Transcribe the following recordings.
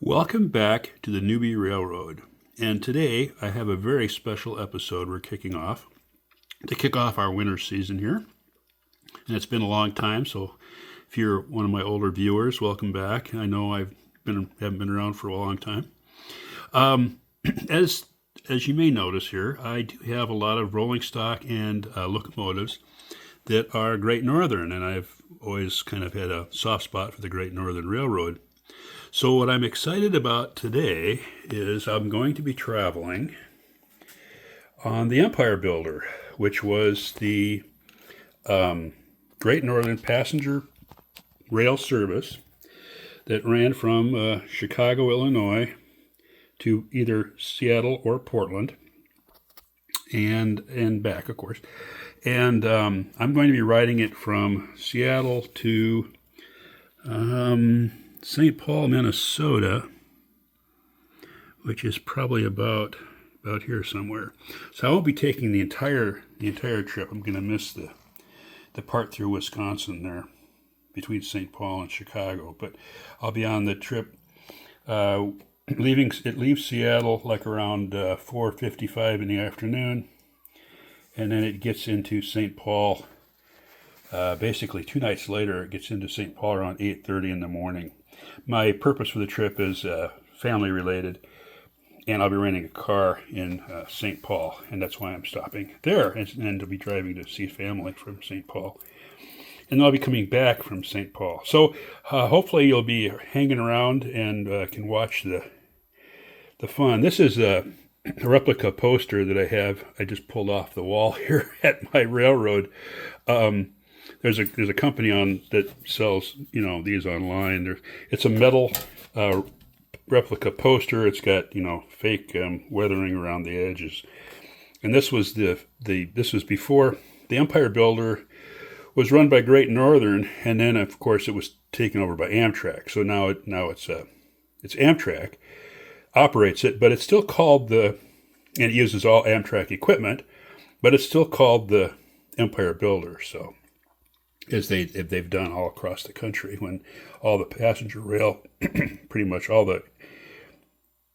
Welcome back to the Newbie Railroad. And today I have a very special episode we're kicking off to kick off our winter season here. And it's been a long time, so if you're one of my older viewers, welcome back. I know haven't been around for a long time. As you may notice here, I do have a lot of rolling stock and locomotives that are Great Northern, and I've always kind of had a soft spot for the Great Northern Railroad. So what I'm excited about today is I'm going to be traveling on the Empire Builder, which was the Great Northern passenger rail service that ran from Chicago, Illinois to either Seattle or Portland and back, of course. And I'm going to be riding it from Seattle to St. Paul, Minnesota, which is probably about here somewhere. So I won't be taking the entire trip. I'm going to miss the part through Wisconsin there between St. Paul and Chicago. But I'll be on the trip. It leaves Seattle like around 4:55 in the afternoon, and then it gets into St. Paul. Basically, 2 nights later, it gets into St. Paul around 8:30 in the morning. My purpose for the trip is family related, and I'll be renting a car in St. Paul, and that's why I'm stopping there, and to be driving to see family from St. Paul. And then I'll be coming back from St. Paul. So hopefully you'll be hanging around and can watch the fun. This is a replica poster that I just pulled off the wall here at my railroad. There's a company that sells these online. It's a metal replica poster. It's got fake weathering around the edges, and this was this was before the Empire Builder was run by Great Northern, and then of course it was taken over by Amtrak. So now it's Amtrak operates it, but it's still called and it uses all Amtrak equipment, but it's still called the Empire Builder. So, as they've done all across the country, when all the passenger rail, pretty much all the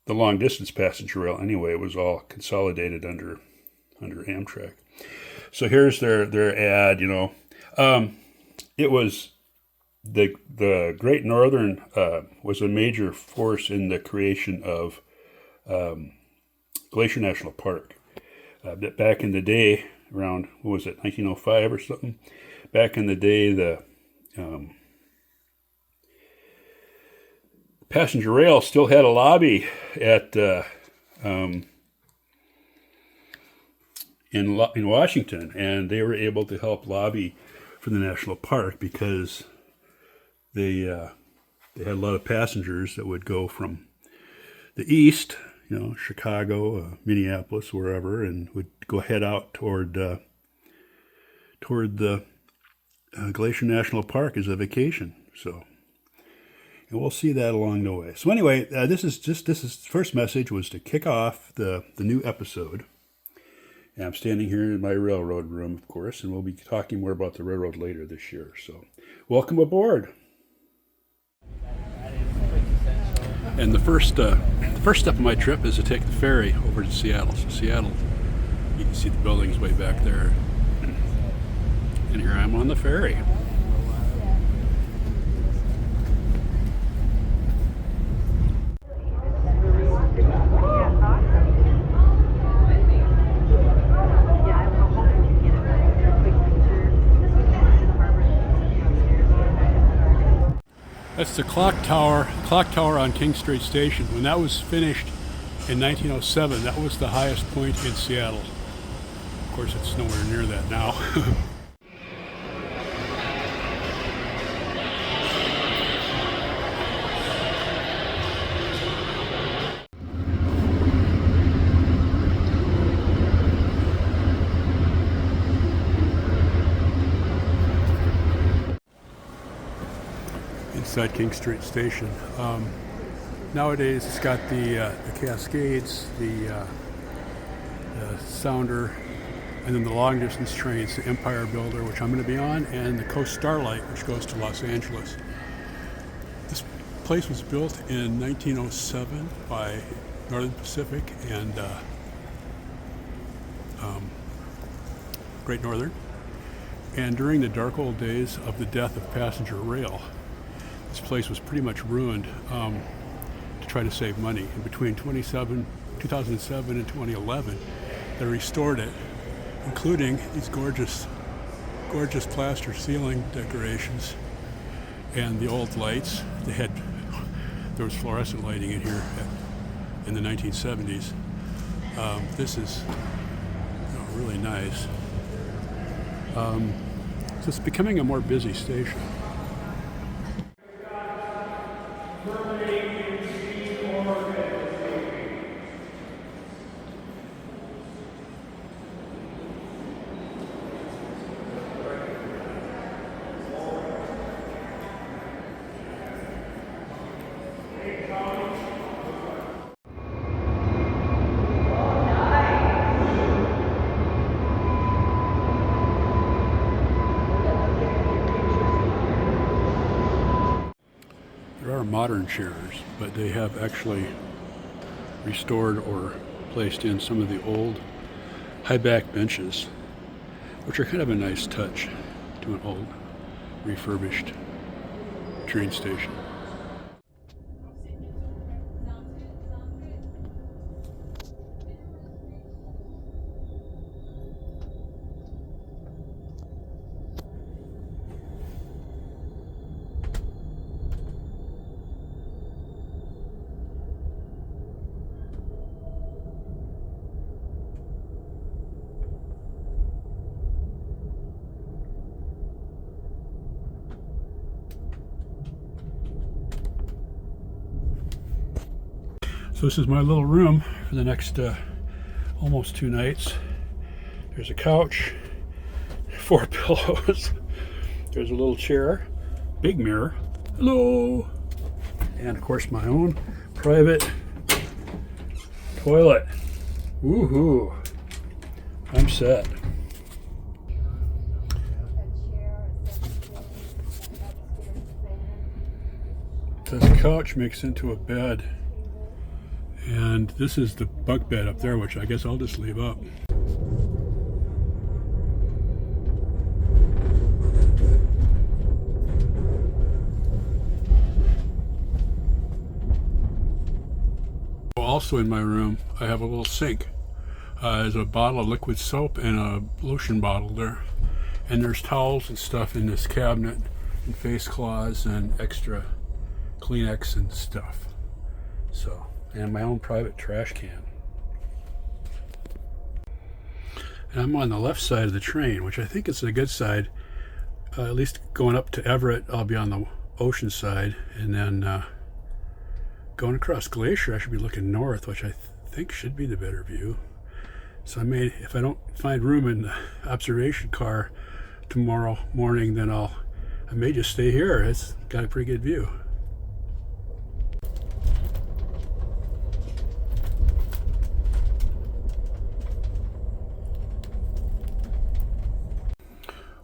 long distance passenger rail anyway, was all consolidated under Amtrak. So here's their ad. It was the Great Northern was a major force in the creation of Glacier National Park. Back in the day, around 1905 or something. Back in the day, the passenger rail still had a lobby in Washington, and they were able to help lobby for the national park because they had a lot of passengers that would go from the east, Chicago, Minneapolis, wherever, and would head out toward the Glacier National Park as a vacation. So, and we'll see that along the way. So anyway, this first message was to kick off the new episode. And I'm standing here in my railroad room, of course, and we'll be talking more about the railroad later this year. So, welcome aboard. And the first step of my trip is to take the ferry over to Seattle. So Seattle, you can see the buildings way back there. And here I am on the ferry. That's the clock tower on King Street Station. When that was finished in 1907, that was the highest point in Seattle. Of course, it's nowhere near that now. Inside King Street Station. Nowadays it's got the Cascades, the Sounder, and then the long distance trains, the Empire Builder, which I'm going to be on, and the Coast Starlight, which goes to Los Angeles. This place was built in 1907 by Northern Pacific and Great Northern. And during the dark old days of the death of passenger rail, this place was pretty much ruined to try to save money. And between 2007 and 2011, they restored it, including these gorgeous plaster ceiling decorations and the old lights. There was fluorescent lighting in here in the 1970s. This is really nice. So it's becoming a more busy station. There are modern chairs, but they have actually restored or placed in some of the old high back benches, which are kind of a nice touch to an old refurbished train station. So this is my little room for the next almost 2 nights. There's a couch, 4 pillows, there's a little chair, big mirror, hello, and of course my own private toilet. Woohoo! I'm set. This couch makes into a bed. And this is the bunk bed up there, which I guess I'll just leave up. Also in my room, I have a little sink. There's a bottle of liquid soap and a lotion bottle there. And there's towels and stuff in this cabinet, and face cloths and extra Kleenex and stuff. So. And my own private trash can. And I'm on the left side of the train, which I think is a good side. At least going up to Everett, I'll be on the ocean side, and then going across Glacier, I should be looking north, which I think should be the better view. So if I don't find room in the observation car tomorrow morning, then I may just stay here. It's got a pretty good view.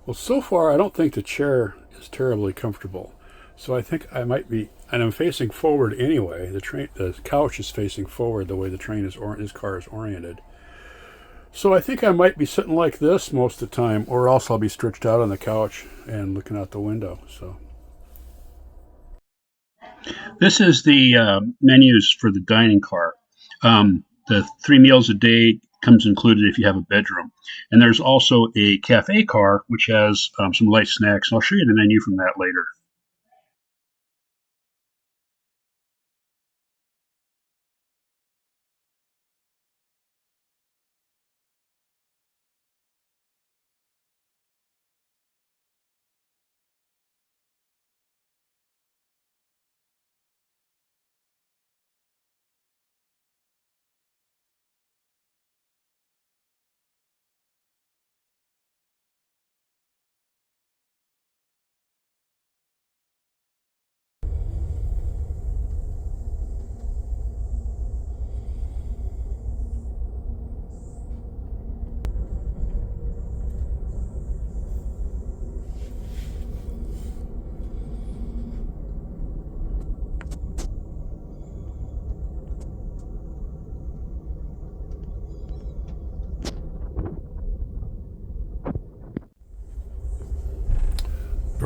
Well, so far I don't think the chair is terribly comfortable. So I think I might be, and I'm facing forward anyway. The couch is facing forward the way the train this car is oriented. So I think I might be sitting like this most of the time, or else I'll be stretched out on the couch and looking out the window. So this is the menus for the dining car. The 3 meals a day comes included if you have a bedroom. And there's also a cafe car, which has some light snacks. And I'll show you the menu from that later.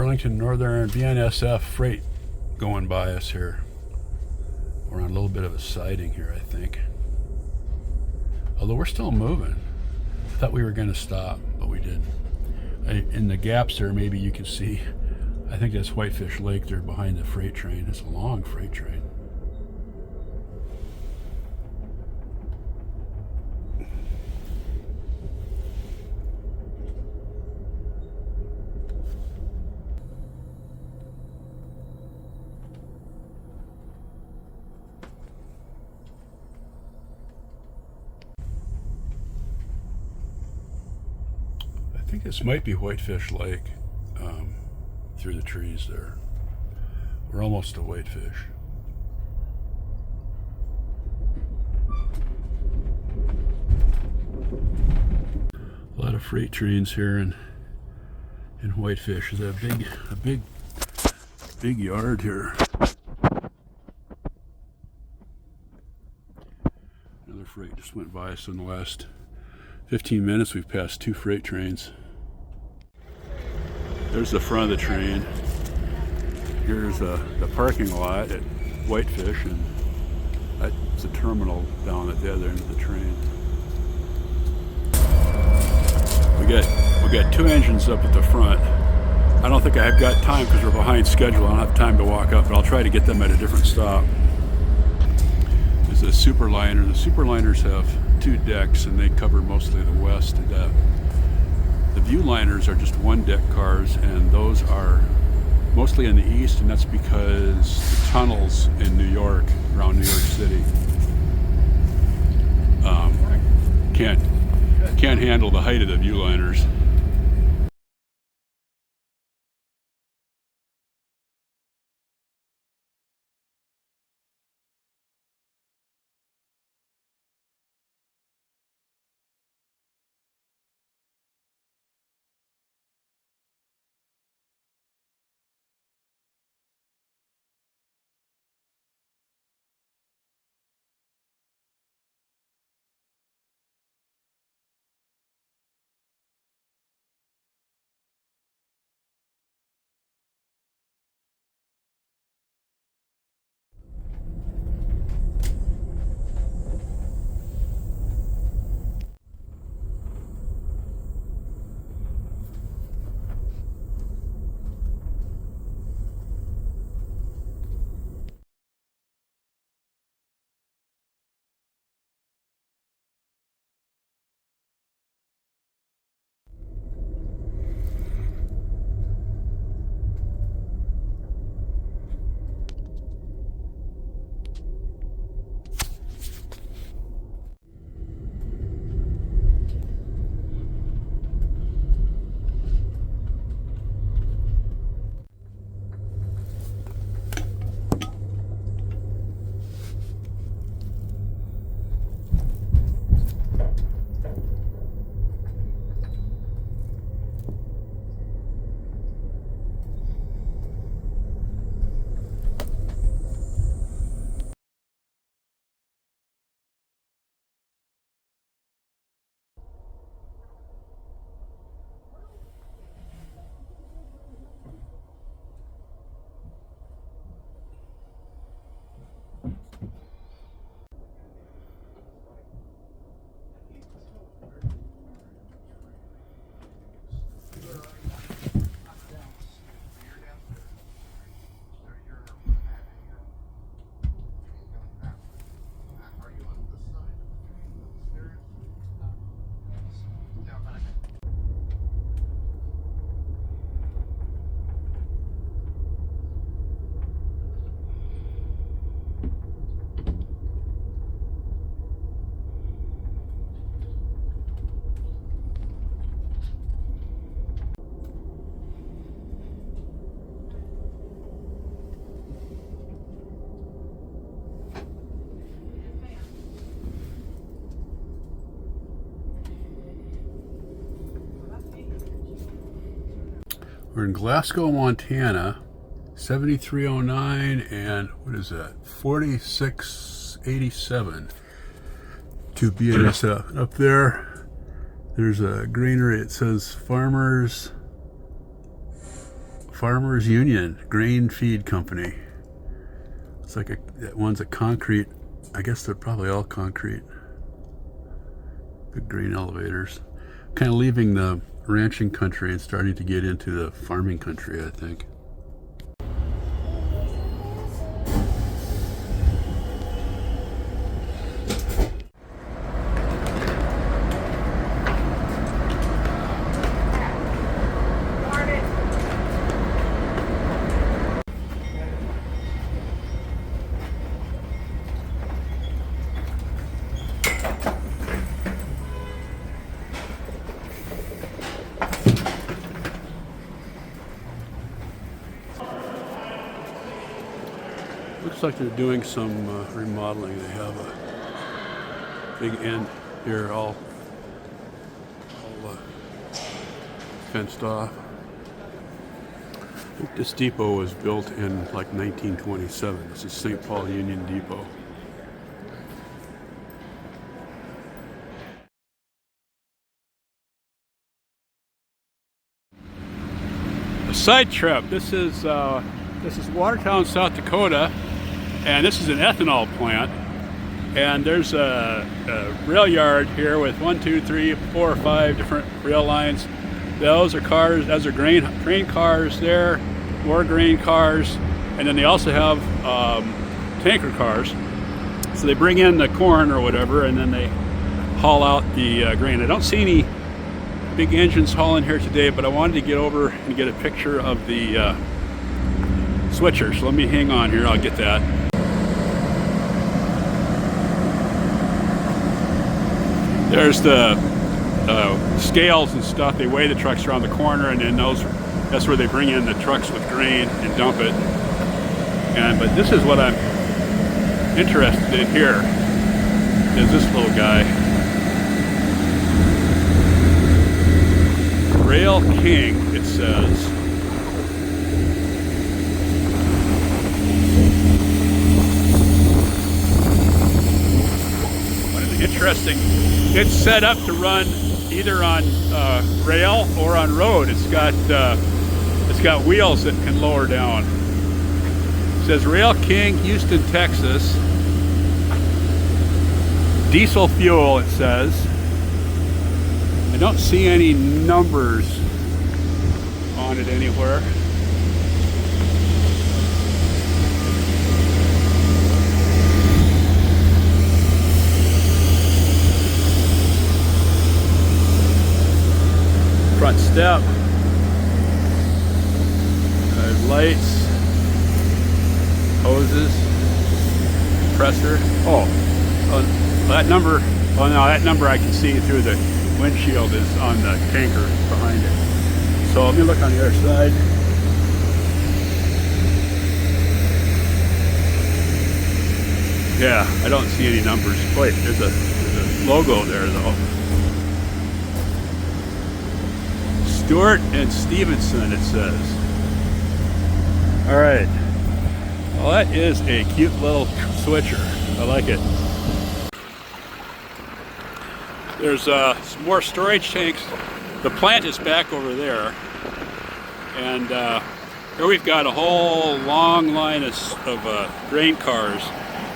Burlington Northern BNSF freight going by us here. We're on a little bit of a siding here, I think. Although we're still moving. I thought we were going to stop, but we didn't. In the gaps there, maybe you can see, I think that's Whitefish Lake there behind the freight train. It's a long freight train. I think this might be Whitefish Lake through the trees there. We're almost to Whitefish. A lot of freight trains here in Whitefish. There's a big yard here. Another freight just went by us in the last 15 minutes. We've passed 2 freight trains. There's the front of the train. Here's the parking lot at Whitefish, and that's the terminal down at the other end of the train. We got 2 engines up at the front. I don't think I've got time because we're behind schedule. I don't have time to walk up, but I'll try to get them at a different stop. There's a Superliner. The Superliners have 2 decks, and they cover mostly the west. The Viewliners are just 1-deck cars, and those are mostly in the east, and that's because the tunnels in New York, around New York City, can't handle the height of the Viewliners. We're in Glasgow, Montana, 7309 and what is that? 4687 to BNSF. Up there, there's a greenery. It says Farmers Farmers Union Grain Feed Company. It's like that one's a concrete. I guess they're probably all concrete. Big grain elevators. Kind of leaving the ranching country and starting to get into the farming country, I think. Looks like they're doing some remodeling. They have a big end here, all fenced off. I think this depot was built in like 1927. This is St. Paul Union Depot. A side trip. This is Watertown, South Dakota, and this is an ethanol plant. And there's a rail yard here with 1, 2, 3, 4, or 5 different rail lines. Those are cars, those are grain cars there, more grain cars, and then they also have tanker cars. So they bring in the corn or whatever, and then they haul out the grain. I don't see any big engines hauling here today, but I wanted to get over and get a picture of the switcher. So let me hang on here, I'll get that. There's the scales and stuff. They weigh the trucks around the corner, and then that's where they bring in the trucks with grain and dump it. But this is what I'm interested in here, is this little guy. Rail King, it says. Interesting. It's set up to run either on rail or on road. It's got wheels that can lower down. It says Rail King, Houston, Texas. Diesel fuel, it says. I don't see any numbers on it anywhere. Front step, lights, hoses, compressor. That number. Oh no, that number I can see through the windshield is on the tanker behind it. So let me look on the other side. Yeah, I don't see any numbers. Wait, there's a logo there though. Stewart and Stevenson, it says. All right. Well, that is a cute little switcher. I like it. There's some more storage tanks. The plant is back over there. And here we've got a whole long line of grain cars.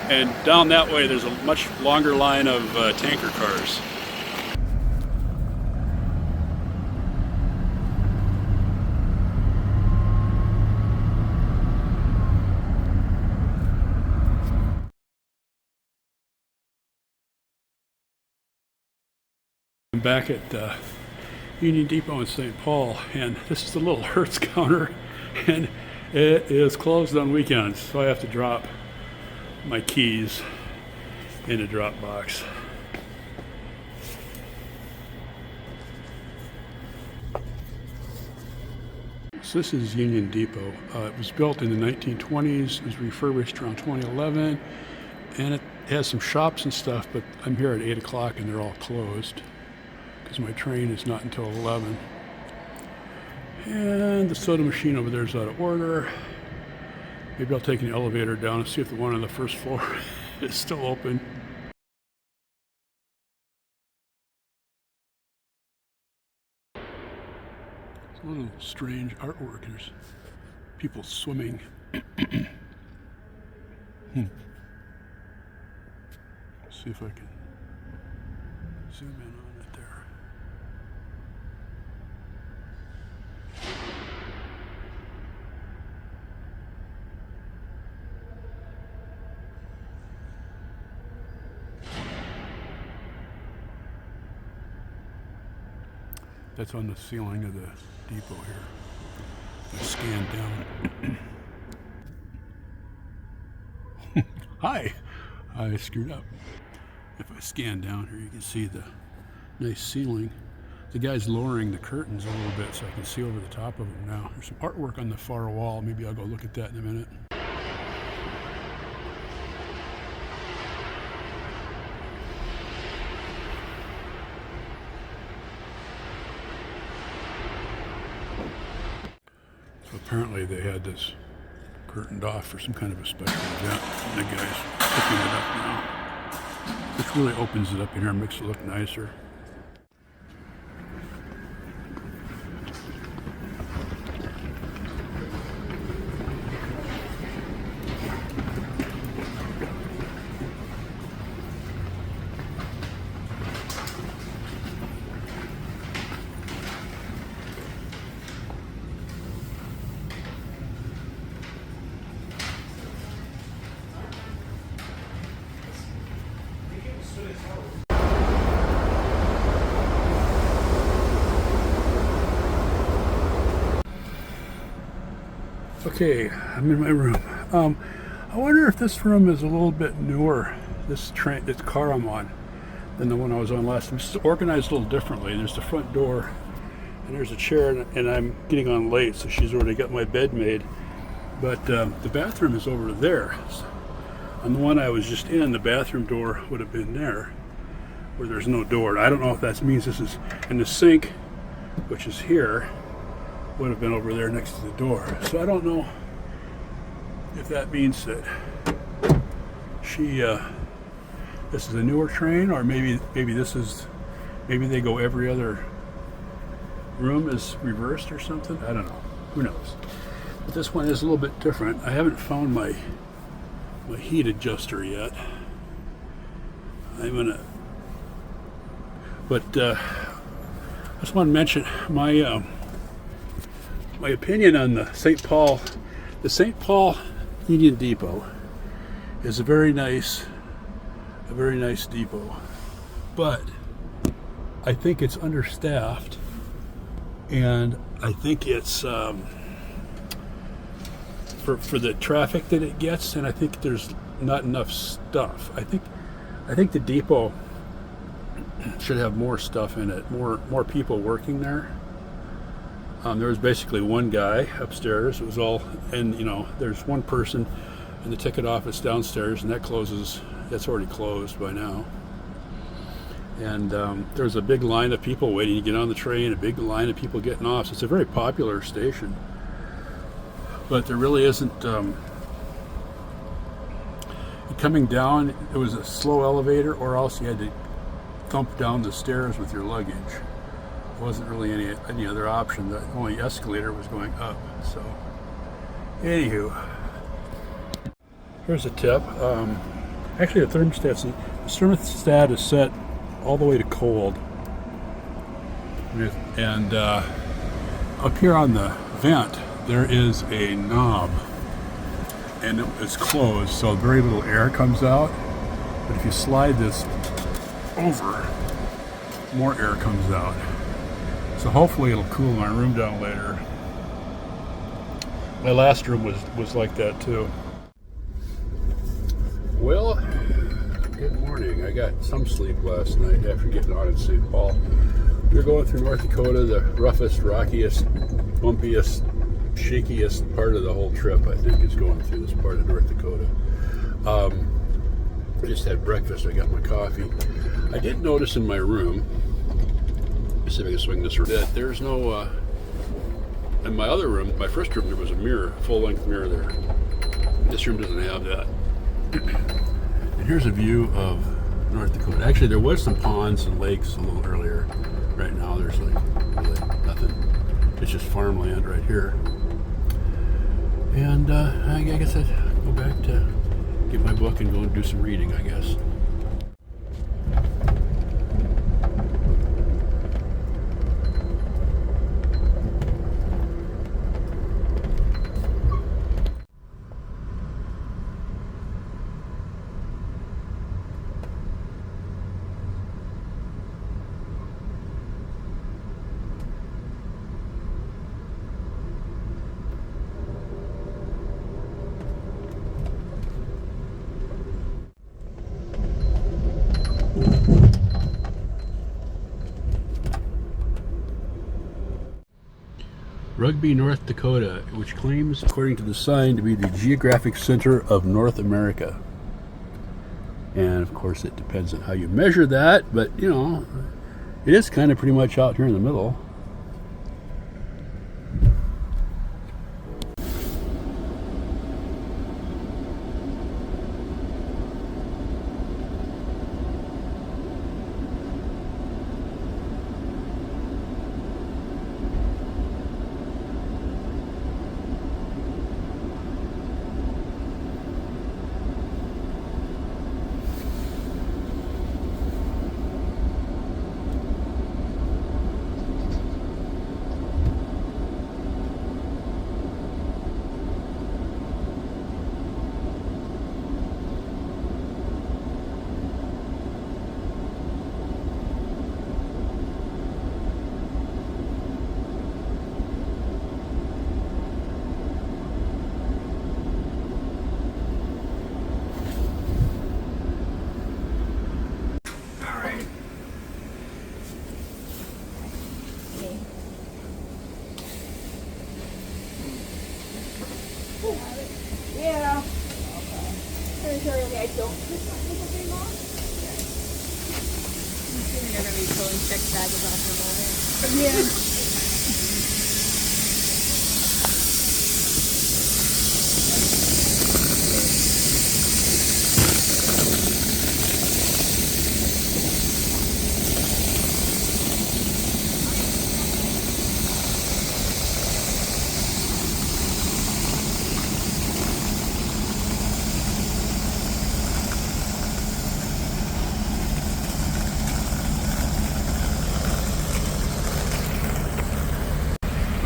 And down that way, there's a much longer line of tanker cars. I'm back at Union Depot in St. Paul, and this is the little Hertz counter, and it is closed on weekends, so I have to drop my keys in a drop box. So this is Union Depot. It was built in the 1920s. It was refurbished around 2011, and it has some shops and stuff, but I'm here at 8 o'clock and they're all closed because my train is not until 11. And the soda machine over there is out of order. Maybe I'll take an elevator down and see if the one on the first floor is still open. It's a little strange artwork. There's People swimming. See if I can zoom in on it there. That's on the ceiling of the depot here. I scan down. Hi! I screwed up. If I scan down here, you can see the nice ceiling. The guy's lowering the curtains a little bit so I can see over the top of them now. There's some artwork on the far wall. Maybe I'll go look at that in a minute. So apparently they had this curtained off for some kind of a special event. And the guy's picking it up now. Which really opens it up in here and makes it look nicer. Okay, I'm in my room. I wonder if this room is a little bit newer, this car I'm on, than the one I was on last time. It's organized a little differently. There's the front door, and there's a chair, and I'm getting on late, so she's already got my bed made. But the bathroom is over there. So on the one I was just in, the bathroom door would have been there, where there's no door. I don't know if that means this is, and the sink, which is here, would have been over there next to the door. So I don't know if that means that this is a newer train, or maybe they go every other room is reversed or something. I don't know. Who knows? But this one is a little bit different. I haven't found my heat adjuster yet. But I just want to mention my opinion on the St. Paul Union Depot is a very nice depot, but I think it's understaffed, and I think it's for the traffic that it gets, and I think there's not enough stuff. I think the depot should have more stuff in it, more people working there. There was basically one guy upstairs. It was all, and there's one person in the ticket office downstairs, and that's already closed by now. And there's a big line of people waiting to get on the train, a big line of people getting off. So it's a very popular station. But there really isn't, coming down, it was a slow elevator, or else you had to thump down the stairs with your luggage. There wasn't really any other option. The only escalator was going up. So, anywho, here's a tip. Actually, the thermostat is set all the way to cold, and up here on the vent there is a knob, and it's closed, so very little air comes out. But if you slide this over, more air comes out. So hopefully it'll cool my room down later. My last room was like that too. Well, good morning. I got some sleep last night after getting on in St. Paul. We're going through North Dakota, the roughest, rockiest, bumpiest, shakiest part of the whole trip, I think, is going through this part of North Dakota. I just had breakfast. I got my coffee. I did notice in my room, let's see if I can swing this, that there's no, in my other room, my first room, there was a mirror, full-length mirror there. This room doesn't have that. And here's a view of North Dakota. Actually, there was some ponds and lakes a little earlier. Right now, there's like really nothing. It's just farmland right here. And I guess I'd go back to get my book and go and do some reading, I guess. Rugby, North Dakota, which claims, according to the sign, to be the geographic center of North America. And of course, it depends on how you measure that, but you know, it is kind of pretty much out here in the middle. Yeah. Territorially, I don't push my people very long. I'm assuming you're going to be pulling check baggage off your moment. Yeah.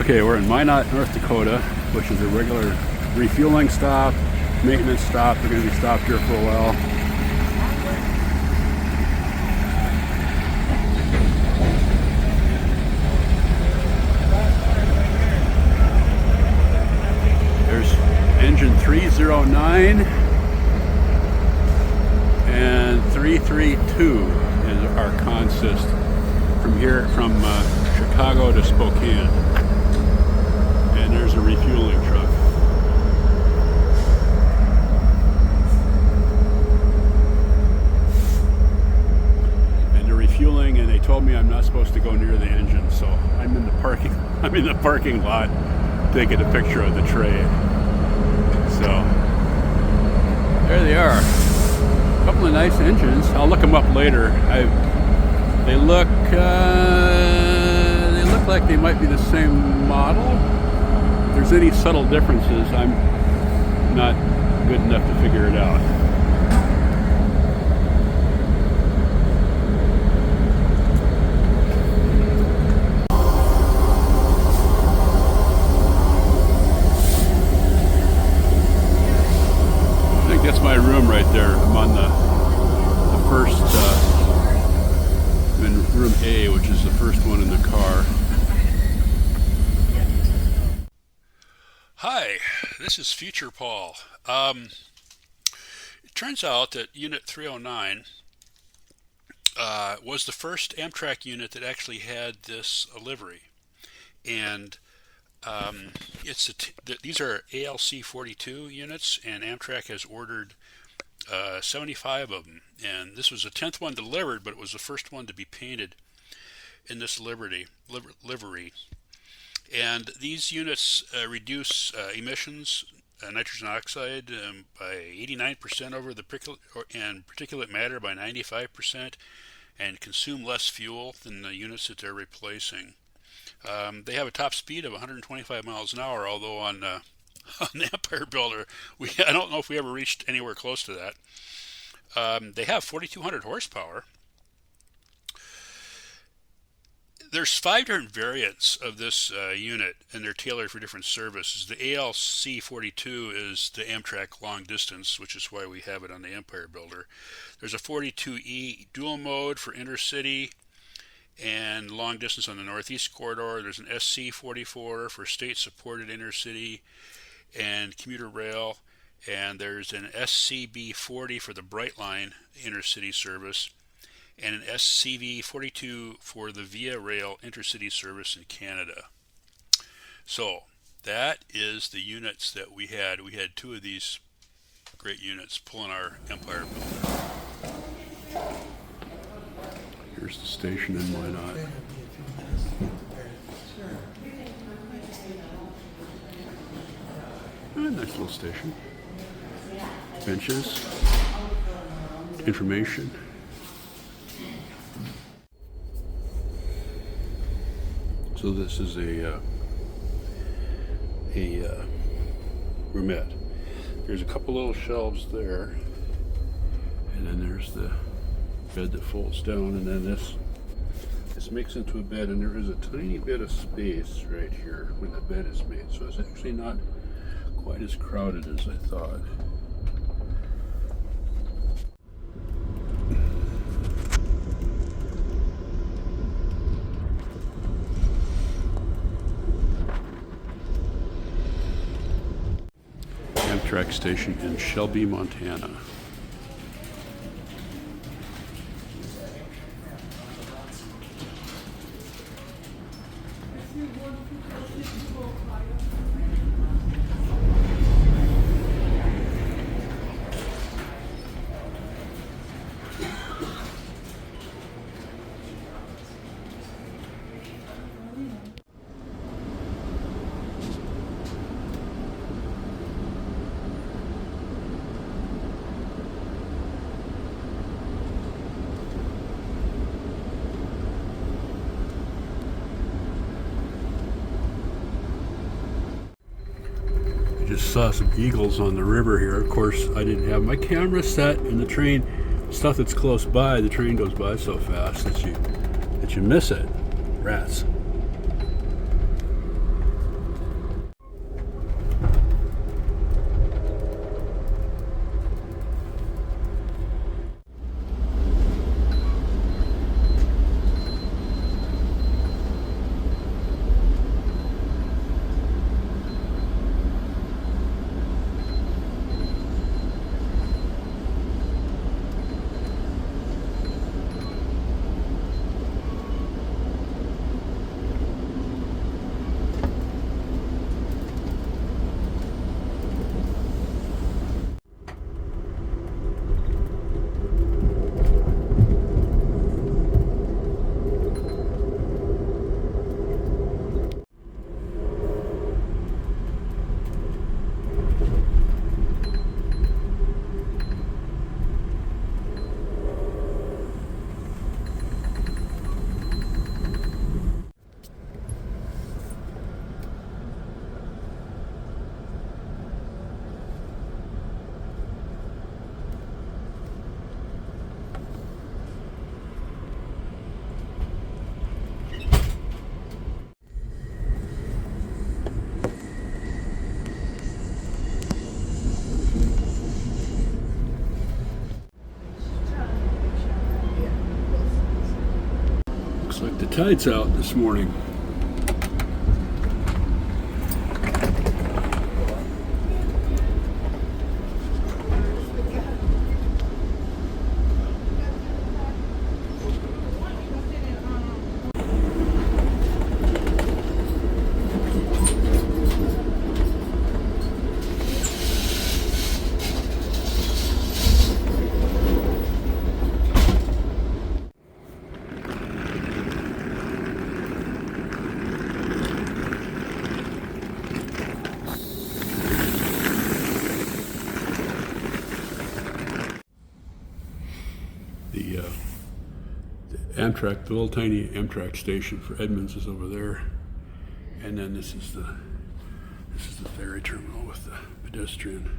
Okay, we're in Minot, North Dakota, which is a regular refueling stop, maintenance stop. We're going to be stopped here for a while. There's engine 309 and 332 is our consist from here, from Chicago to Spokane. And there's a refueling truck. And they're refueling, and they told me I'm not supposed to go near the engine, so I'm in the parking lot taking a picture of the tray. So there they are. A couple of nice engines. I'll look them up later. They look like they might be the same model. If there's any subtle differences, I'm not good enough to figure it out. I think that's my room right there. I'm on the first, I'm in room A, which is the first one in the car. Hi, this is Future Paul. It turns out that Unit 309 was the first Amtrak unit that actually had this livery. And these are ALC 42 units, and Amtrak has ordered 75 of them. And this was the 10th one delivered, but it was the first one to be painted in this livery. And these units reduce emissions, nitrogen oxide by 89% over the particulate matter by 95%, and consume less fuel than the units that they're replacing. They have a top speed of 125 miles an hour, although on on the Empire Builder. I don't know if we ever reached anywhere close to that. They have 4,200 horsepower. There's 5 different variants of this unit, and they're tailored for different services. The ALC-42 is the Amtrak long distance, which is why we have it on the Empire Builder. There's a 42E dual mode for intercity and long distance on the Northeast Corridor. There's an SC-44 for state-supported intercity and commuter rail, and there's an SCB-40 for the Brightline intercity service, and an SCV-42 for the Via Rail intercity service in Canada. So that is the units that we had. We had 2 of these great units pulling our Empire Builder. Here's the station in Minot. Nice little station. Benches. Information. So this is a roomette. There's a couple little shelves there, and then there's the bed that folds down, and then this makes into a bed, and there is a tiny bit of space right here when the bed is made. So it's actually not quite as crowded as I thought. Amtrak station in Shelby, Montana. Just saw some eagles on the river here. Of course, I didn't have my camera set, and the train, stuff that's close by, the train goes by so fast that you miss it. Rats. Looks like the tide's out this morning. The Amtrak, the little tiny Amtrak station for Edmonds is over there, and then this is This is the ferry terminal with the pedestrian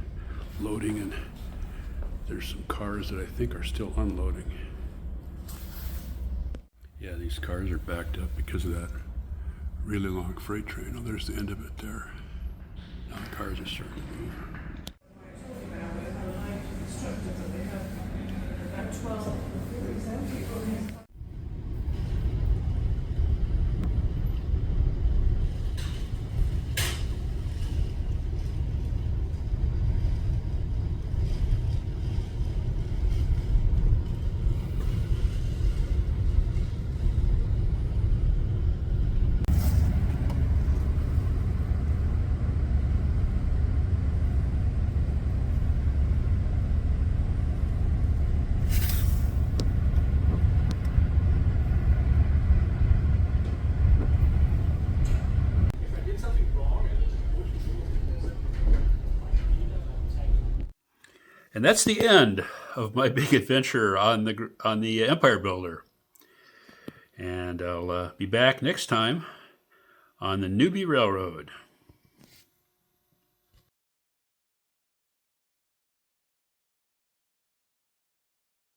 loading, and there's some cars that I think are still unloading. Yeah, these cars are backed up because of that really long freight train. Oh, there's the end of it there. Now the cars are starting to move. And that's the end of my big adventure on the Empire Builder. And I'll be back next time on the Newbie Railroad.